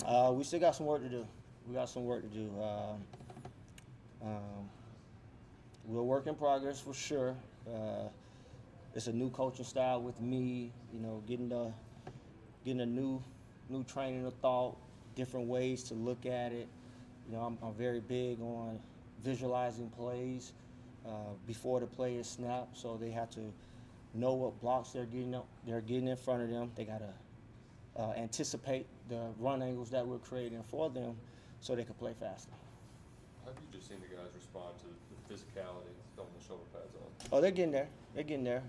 We still got some work to do. We got some work to do. Um, we're a work in progress for sure. Uh, it's a new coaching style with me. Getting a new training of thought, different ways to look at it. I'm very big on visualizing plays before the play is snapped, so they have to know what blocks they're getting in front of them. They gotta anticipate the run angles that we're creating for them, so they can play faster. Have you just seen the guys respond to the physicality, throwing the shoulder pads on? Oh, they're getting there. They're getting there.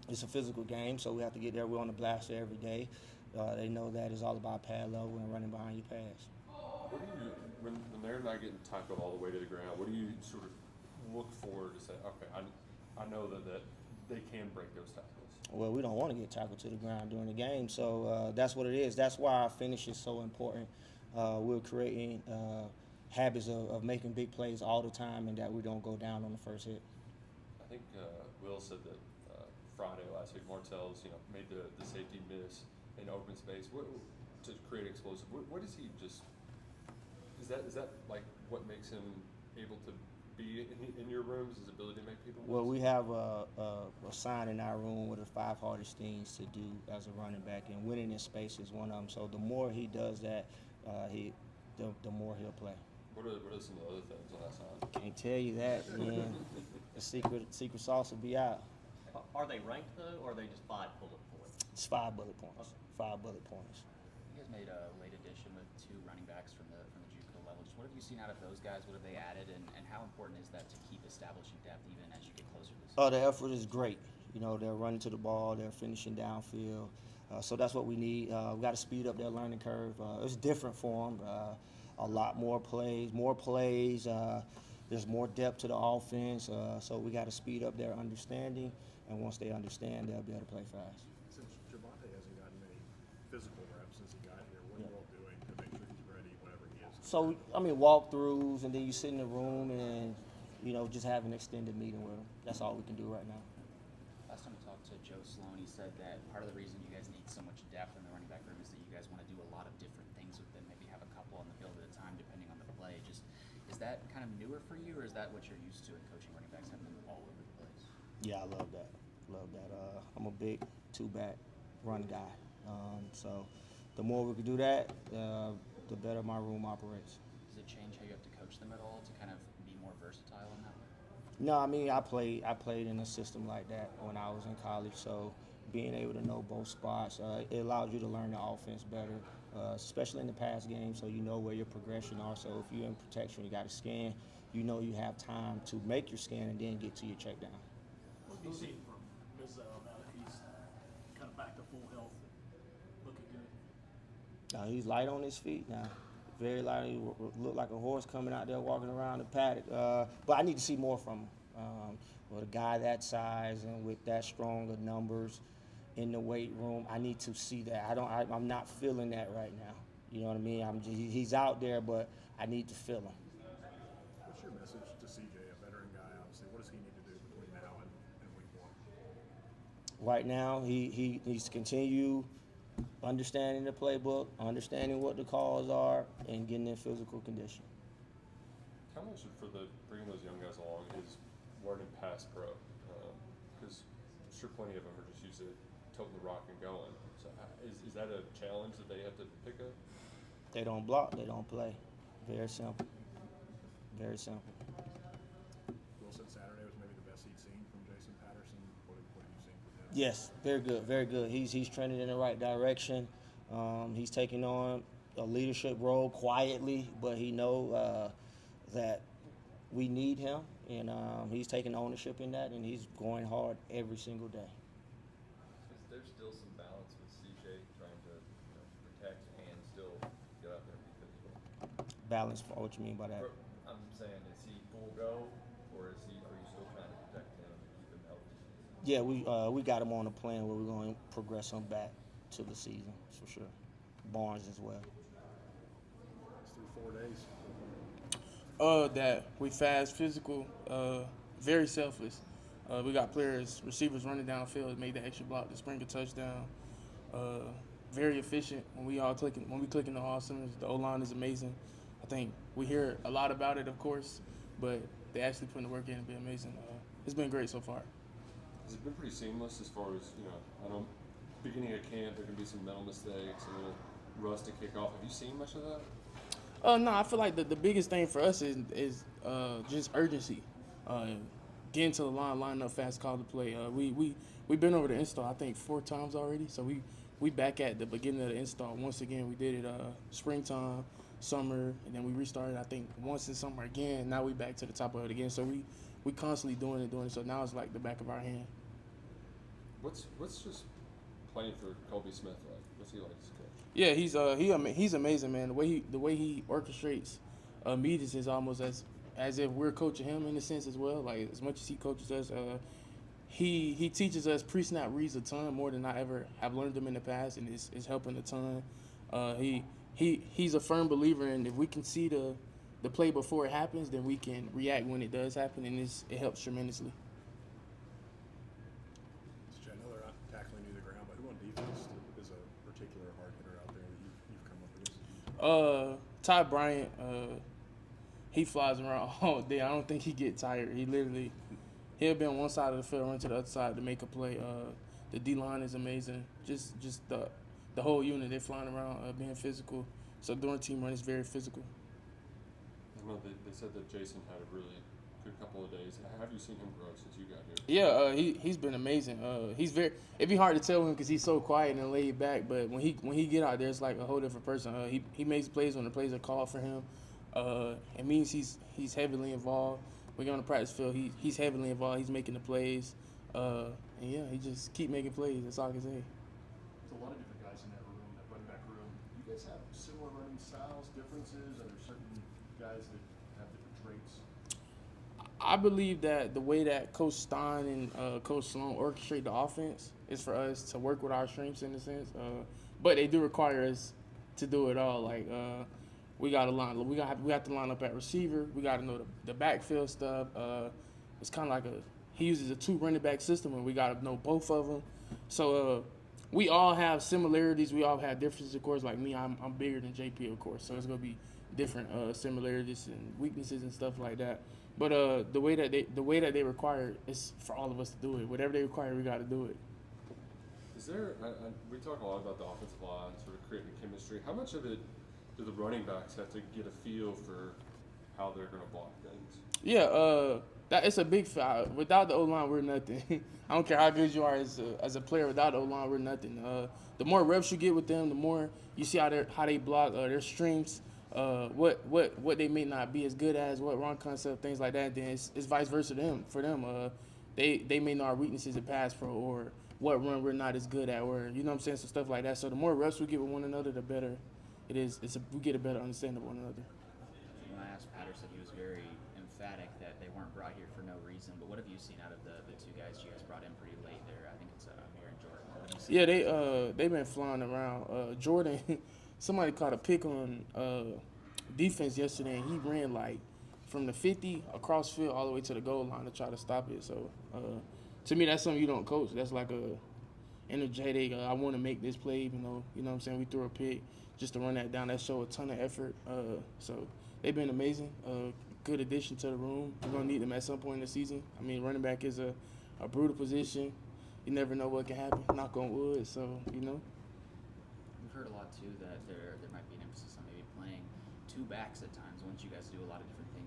It's a physical game, so we have to get there. We're on the Baxter every day. They know that it's all about pad level and running behind your pads. What do you, when they're not getting tackled all the way to the ground, what do you sort of look for to say, okay, I know that they can break those tackles? Well, we don't want to get tackled to the ground during the game, so that's what it is. That's why our finish is so important. We're creating habits of making big plays all the time, and that we don't go down on the first hit. I think Will said that Friday last week, Martell's made the safety miss in open space to create explosive. What is he just? Is that like what makes him able to be in your rooms? His ability to make people miss? Well, we have a sign in our room with the 5 hardest things to do as a running back, and winning in space is one of them. So the more he does that, the more he'll play. What are some of the other things on that sign? Can't tell you that, man. The secret sauce will be out. Are they ranked though, or are they just 5 bullet points? It's 5 bullet points. 5 bullet points. You guys made a late addition with 2 running backs from the JUCO level. Just what have you seen out of those guys? What have they added, and how important is that to keep establishing depth even as you get closer to this? The effort is great. They're running to the ball, they're finishing downfield. So that's what we need. We got to speed up their learning curve. It's different for them. A lot more plays, there's more depth to the offense. So we got to speed up their understanding. And once they understand, they'll be able to play fast. Since Javante hasn't gotten many physical reps since he got here, what are you all doing to make sure he's ready whenever he is? So, walkthroughs, and then you sit in the room and, just have an extended meeting with them. That's all we can do right now. Last time we talked to Joe Sloan, he said that part of the reason you guys need so much depth in the running back room is that you guys want to do a lot of different things with them, maybe have a couple on the field at a time depending on the play. Just, is that kind of newer for you, or is that what you're used to in coaching running backs, having them all over the place? Yeah, I love that. I'm a big 2-back run guy. So the more we can do that, the better my room operates. Does it change how you have to coach them at all to kind of be more versatile in that way? No, I mean I played in a system like that when I was in college. So being able to know both spots, it allows you to learn the offense better, especially in the pass game. So you know where your progression are. So if you're in protection, you got to scan. You have time to make your scan and then get to your check down. What have you seen from Mizell now that he's kind of back to full health and looking good? He's light on his feet now. Very light. He looked like a horse coming out there walking around the paddock. But I need to see more from him. With a guy that size and with that strong of numbers in the weight room, I need to see that. I'm not feeling that right now. You know what I mean? He's out there, but I need to feel him. What's your message to CJ, a veteran guy, obviously? What does he need to do between now and week 1? Right now, he needs to continue understanding the playbook, understanding what the calls are, and getting in physical condition. How much for bringing those young guys along is learning pass pro? Because I'm sure plenty of them are just used to toting the rock and going. So is that a challenge that they have to pick up? They don't block, they don't play. Very simple. Very simple. Will said Saturday was maybe the best he'd seen from Jason Patterson. What have you seen from him? Yes, very good, very good. He's trending in the right direction. He's taking on a leadership role quietly, but he know that we need him, and he's taking ownership in that, and he's going hard every single day. Is there still some balance with CJ trying to protect and still get out there and be physical? Balance, for what you mean by that? I'm saying, is he full go, or are you still trying to protect him and keep him healthy? Yeah, we got him on a plan where we're going to progress him back to the season, for sure. Barnes as well. It's through 4 days. That we fast, physical, very selfless. We got players, receivers running downfield, made the extra block to spring a touchdown. very efficient when we clicking on all cylinders. The O-line is amazing. I think we hear a lot about it, of course, but they actually putting the work in and be amazing. It's been great so far. Has it been pretty seamless as far as, I know beginning of camp there can be some mental mistakes, a little rust to kick off. Have you seen much of that? No, I feel like the biggest thing for us is just urgency. Getting to the line, lining up fast, call the play. We've been over the install I think 4 times already, so we back at the beginning of the install once again. We did it springtime, summer, and then we restarted I think once in summer again. Now we back to the top of it again. So we constantly doing it. So now it's like the back of our hand. What's just playing for Kolby Smith like? What's he like as a coach? Yeah, he's amazing, man. The way he orchestrates meetings is almost as if we're coaching him in a sense as well. Like as much as he coaches us, he teaches us pre-snap reads a ton more than I ever have learned them in the past, and it's helping a ton. He's a firm believer in if we can see the play before it happens, then we can react when it does happen, and it helps tremendously. I know they're not tackling you to the ground, but who on defense is a particular hard hitter out there that you've come up against? Ty Bryant, he flies around all day. I don't think he get tired. He'll be on one side of the field, run to the other side to make a play. The D line is amazing. Just the whole unit, they're flying around, being physical. So during team run, it's very physical. I know they said that Jason had a really good couple of days. Have you seen him grow since you got here? Yeah, he's been amazing. It'd be hard to tell him because he's so quiet and laid back. But when he get out there, it's like a whole different person. He makes plays when the plays are called for him. It means he's heavily involved. We go on the practice field. He's heavily involved. He's making the plays. And yeah, he just keep making plays. That's all I can say. There's a lot of different guys in that running back room. You guys have similar running styles, differences? Are there certain guys that have different traits? I believe that the way that Coach Stein and Coach Sloan orchestrate the offense is for us to work with our strengths in a sense. But they do require us to do it all. Like we have to line up at receiver. We got to know the backfield stuff. It's kind of like he uses a 2 running back system, and we got to know both of them. So we all have similarities. We all have differences, of course. Like me, I'm bigger than JP, of course. So it's gonna be different similarities and weaknesses and stuff like that. But the way that they require is for all of us to do it. Whatever they require, we got to do it. Is there? We talk a lot about the offensive line, sort of creating chemistry. How much of it do the running backs have to get a feel for how they're going to block things? Yeah, it's a big foul. Without the O-line, we're nothing. I don't care how good you are as a player. Without the O-line, we're nothing. The more reps you get with them, the more you see how they block, their strengths, what they may not be as good as, what run concept, things like that. Then it's vice versa for them. They may know our weaknesses in pass pro or what run we're not as good at, or you know what I'm saying, so stuff like that. So the more reps we get with one another, the better it is. We get a better understanding of one another. When I asked Patterson, he was very emphatic that they weren't brought here for no reason. But what have you seen out of the 2 guys you guys brought in pretty late there? I think it's Amir and Jordan. What have you seen? Yeah, they've been flying around. Jordan, somebody caught a pick on defense yesterday, and he ran like from the 50 across field all the way to the goal line to try to stop it. So to me, that's something you don't coach. That's like a energetic. I want to make this play, even though you know what I'm saying we threw a pick just to run that down. That showed a ton of effort. So they've been amazing. Good addition to the room. We're gonna need them at some point in the season. I mean, running back is a brutal position. You never know what can happen. Knock on wood. So you know. We've heard a lot too that there might be an emphasis on maybe playing 2 backs at times once you guys do a lot of different things.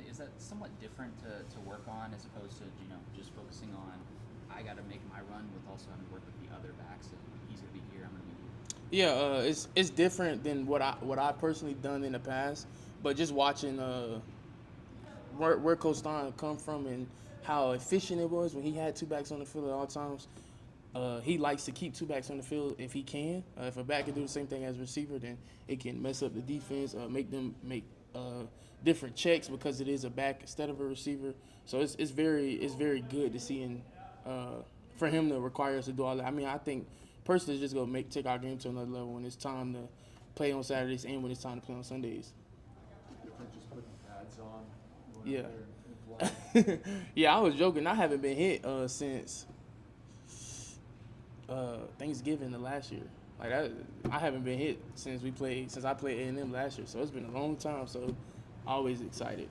Is that somewhat different to work on as opposed to just focusing on I got to make my run with also having to work with the other backs and he's gonna be here, I'm gonna be here. Yeah, it's different than what I personally done in the past, but just watching where Coach Stein come from and how efficient it was when he had 2 backs on the field at all times. He likes to keep 2 backs on the field if he can. If a back can do the same thing as a receiver, then it can mess up the defense, make them make different checks because it is a back instead of a receiver. So it's very good to see for him to require us to do all that. I mean, I think personally, it's just gonna take our game to another level when it's time to play on Saturdays and when it's time to play on Sundays. Different just putting pads on. Yeah. Out there and flying. Yeah, I was joking. I haven't been hit since Thanksgiving of last year. Like that, I haven't been hit since I played A&M last year. So it's been a long time. So always excited.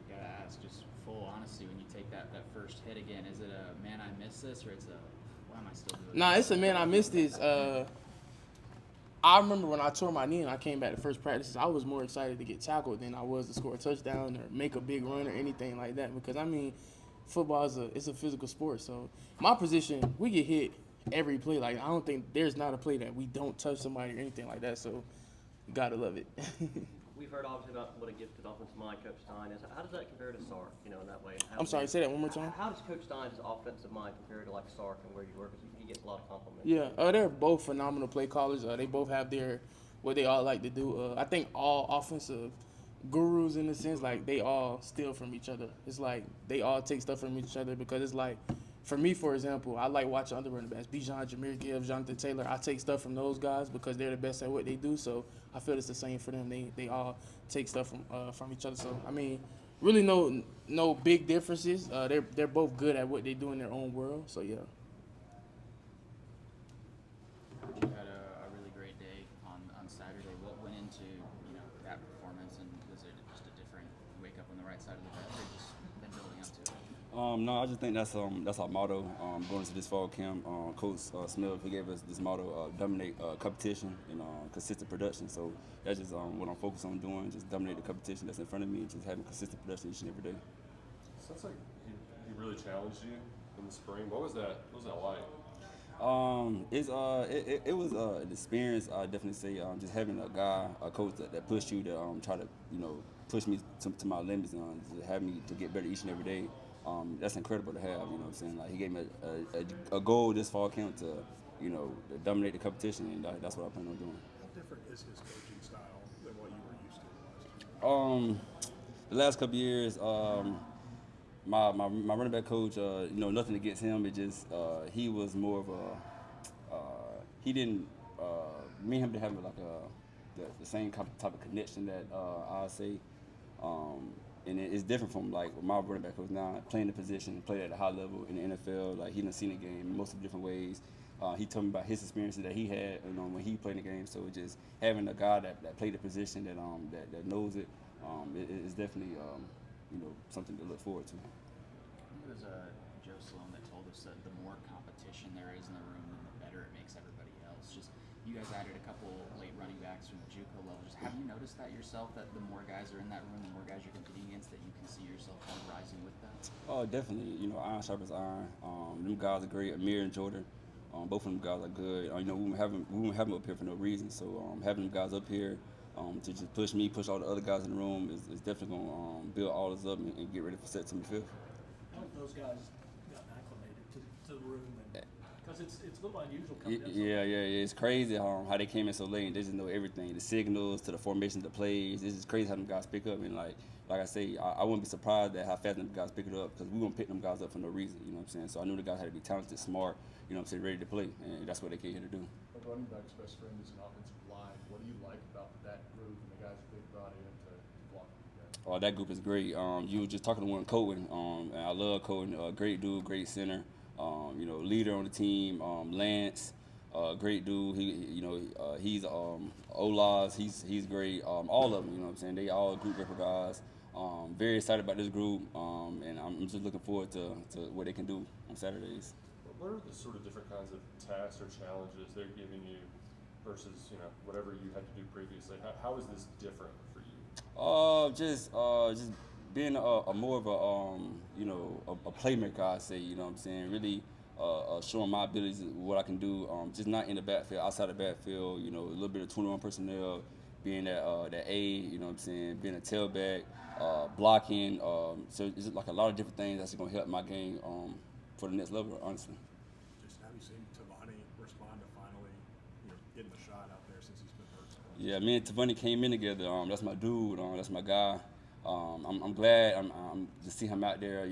Gotta ask, just full honesty, when you take that first hit again, is it a man I missed this, or it's a why am I still doing Nah, this? it's a man I missed this. I remember when I tore my knee and I came back to first practices, I was more excited to get tackled than I was to score a touchdown or make a big run or anything like that. Because I mean, football it's a physical sport. So my position, we get hit every play. Like I don't think there's not a play that we don't touch somebody or anything like that. So you gotta love it. We've heard obviously about what a gifted offensive mind Coach Stein is. How does that compare to Sark, in that way? I'm sorry, say that one more time. How does Coach Stein's offensive mind compare to like Sark and where you work? Because he gets a lot of compliments. Yeah, they're both phenomenal play callers. They both have what they all like to do. I think all offensive gurus in a sense, like they all steal from each other. It's like they all take stuff from each other because it's like, for me, for example, I like watching other running backs, Bijan, Jameer Gibbs, Jonathan Taylor. I take stuff from those guys because they're the best at what they do. So I feel it's the same for them. They all take stuff from each other. So I mean, really no big differences. They're both good at what they do in their own world. So yeah. You had a really great day on Saturday. What went into that performance, and was it just a different wake up on the right side of the bed, or just been building up to it? No, I just think that's our motto going into this fall camp. Coach Smith, he gave us this motto: dominate competition and consistent production. So that's just what I'm focused on doing: just dominate the competition that's in front of me, just having consistent production each and every day. Sounds like he really challenged you in the spring. What was that like? It was an experience. I definitely say just having a coach that pushed you to try to push me to my limits and to have me to get better each and every day. That's incredible to have. You know what I'm saying? Like he gave me a goal this fall camp to to dominate the competition, and that's what I plan on doing. How different is his coaching style than what you were used to last year? The last couple of years, my running back coach, nothing against him. It just he was more of a he didn't me and him didn't have the same type of connection that I say, and it's different from like my running back coach now playing the position, played at a high level in the NFL. Like he done seen the game in most of different ways. He told me about his experiences that he had when he played the game. So just having a guy that played the position that knows it is definitely something to look forward to. I think it was Joe Sloan that told us that the more competition there is in the room, then the better it makes everybody else. Just you guys added a couple late running backs from the JUCO level. Just have you noticed that yourself, that the more guys are in that room, the more guys you're competing against, that you can see yourself kind of rising with that? Oh, definitely. Iron sharpens iron. Them guys are great. Amir and Jordan, both of them guys are good. We wouldn't have them up here for no reason. So having them guys up here to just push me, push all the other guys in the room is definitely going to build all of us up and get ready for September 5th. How have those guys gotten acclimated to the room? Because it's a little unusual coming in. Yeah. It's crazy how they came in so late and they just know everything, the signals to the formations, the plays. It's just crazy how them guys pick up. And like I say, I wouldn't be surprised at how fast them guys pick it up because we wouldn't pick them guys up for no reason. You know what I'm saying? So I knew the guys had to be talented, smart, ready to play, and that's what they came here to do. A running back's best friend is an offensive line. What do you like about that group and the guys that they brought in to block you guys? Oh, that group is great. You were just talking to one Cohen, and I love Cohen. Great dude, great center. Leader on the team. Lance, great dude. He's Olaz. He's great. All of them. You know what I'm saying? They all group of guys. Very excited about this group, and I'm just looking forward to what they can do on Saturdays. What are the sort of different kinds of tasks or challenges they're giving you versus whatever you had to do previously? How is this different for you? Just being a more of a playmaker, I say. You know what I'm saying? Really showing my abilities, what I can do. Just not in the backfield, outside the backfield. A little bit of 21 personnel, being that A. You know what I'm saying? Being a tailback, blocking. So it's like a lot of different things that's going to help my game for the next level, honestly. Just have you seen Tavani respond to finally getting the shot out there since he's been hurt? Yeah, me and Tavani came in together. That's my dude. That's my guy. I'm glad I'm to see him out there,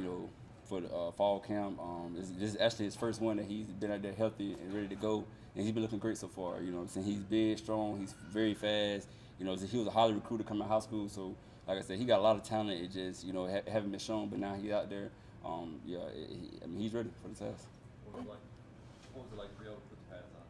for the fall camp. This is actually his first one that he's been out there healthy and ready to go, and he's been looking great so far. You know what I'm saying? He's big, strong, he's very fast. He was a highly recruited coming out of high school, so like I said, he got a lot of talent. It just haven't been shown, but now he's out there. He's ready for the test. What was it like for you to put the pads on?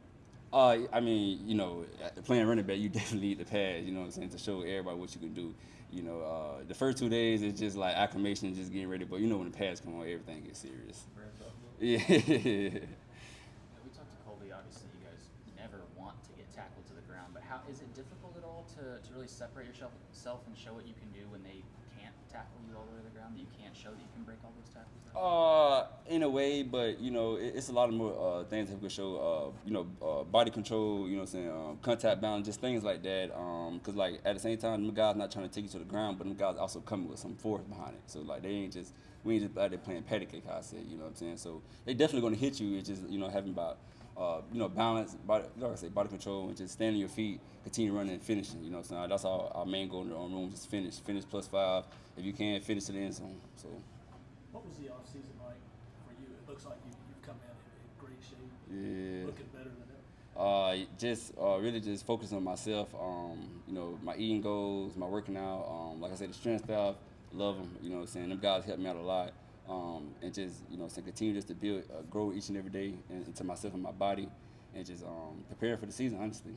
I mean, you know, playing running back, you definitely need the pass, you know what I'm saying, to show everybody what you can do. You know, the first 2 days it's just like acclimation, just getting ready. But you know, when the pass come on, everything gets serious. Yeah. We talked to Kolby. Obviously, you guys never want to get tackled to the ground, but how is it difficult at all to really separate yourself and show what you can do when they can't tackle you all the way to the ground? That you can't show that you can break all those tackles down? In a way, but you know, it's a lot of more things that we can show. You know, body control. You know what I'm saying? Contact balance, just things like that. Cause like at the same time, them guys not trying to take you to the ground, but them guys also coming with some force behind it. So like we ain't just out there playing patty cake, how I said. You know what I'm saying? So they definitely gonna hit you. It's just, you know, having about you know, balance, body, like I say, body control, and just standing on your feet, continue running and finishing. You know what I'm saying? That's our main goal in the room. Just finish +5. If you can, finish to the end zone. So. What was the off season like for you? It looks like you've come in great shape. Yeah. Looking better than ever. Just really just focus on myself. You know, my eating goals, my working out. Like I said, the strength staff, love them. You know what I'm saying? Them guys help me out a lot. And just, you know, continue just to build, grow each and every day into myself and my body, and just prepare for the season, honestly.